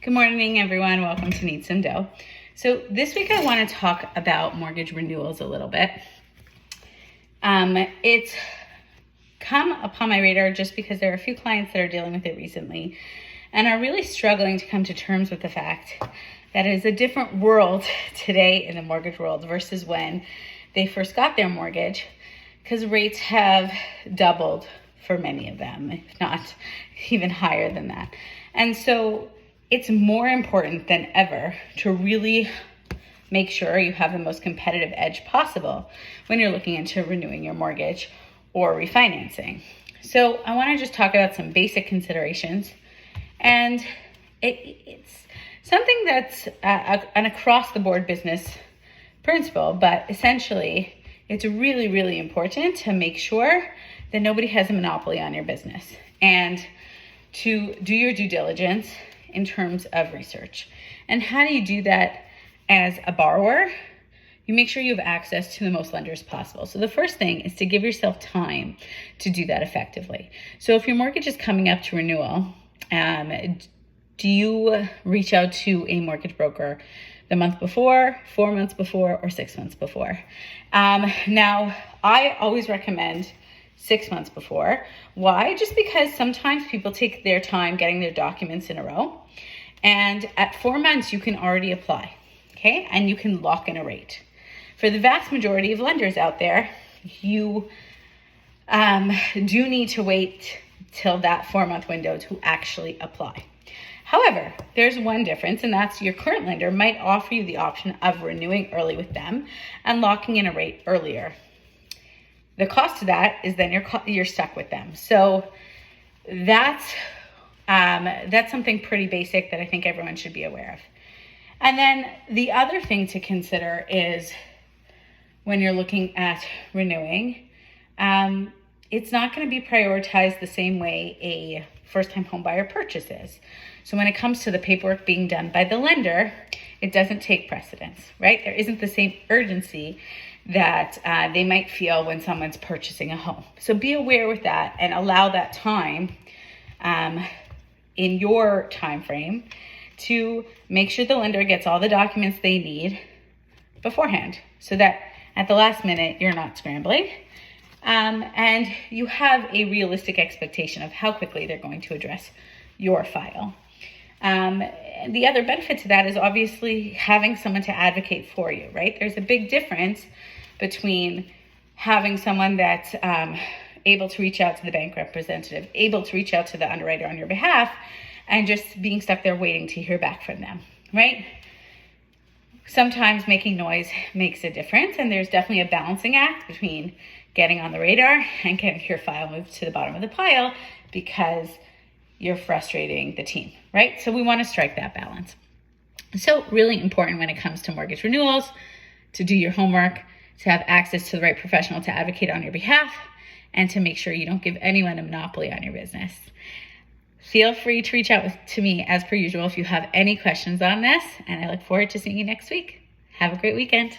Good morning, everyone. Welcome to Need Some Dough. So this week I want to talk about mortgage renewals a little bit. It's come upon my radar just because there are a few clients that are dealing with it recently and are really struggling to come to terms with the fact that it is a different world today in the mortgage world versus when they first got their mortgage, because rates have doubled for many of them, if not even higher than that. And so it's more important than ever to really make sure you have the most competitive edge possible when you're looking into renewing your mortgage or refinancing. So I want to just talk about some basic considerations. And it's something that's an across-the-board business principle, but essentially it's really, really important to make sure that nobody has a monopoly on your business and to do your due diligence in terms of research. And how do you do that as a borrower? You make sure you have access to the most lenders possible. So the first thing is to give yourself time to do that effectively. So if your mortgage is coming up to renewal, do you reach out to a mortgage broker the month before, 4 months before, or 6 months before? Now, I always recommend 6 months before. Why? Just because sometimes people take their time getting their documents in a row. And at 4 months, you can already apply, okay? And you can lock in a rate. For the vast majority of lenders out there, you do need to wait till that 4-month window to actually apply. However, there's one difference, and that's your current lender might offer you the option of renewing early with them and locking in a rate earlier. The cost of that is then you're stuck with them. So that's something pretty basic that I think everyone should be aware of. And then the other thing to consider is when you're looking at renewing, it's not going to be prioritized the same way a first-time home buyer purchase is. So when it comes to the paperwork being done by the lender, it doesn't take precedence, right? There isn't the same urgency that they might feel when someone's purchasing a home. So be aware with that and allow that time in your time frame to make sure the lender gets all the documents they need beforehand so that at the last minute you're not scrambling and you have a realistic expectation of how quickly they're going to address your file. The other benefit to that is obviously having someone to advocate for you, right? There's a big difference between having someone that's able to reach out to the bank representative, able to reach out to the underwriter on your behalf, and just being stuck there waiting to hear back from them, right? Sometimes making noise makes a difference, and there's definitely a balancing act between getting on the radar and getting your file moved to the bottom of the pile because you're frustrating the team, right? So we want to strike that balance. So really important when it comes to mortgage renewals to do your homework, to have access to the right professional to advocate on your behalf, and to make sure you don't give anyone a monopoly on your business. Feel free to reach out to me as per usual if you have any questions on this, and I look forward to seeing you next week. Have a great weekend.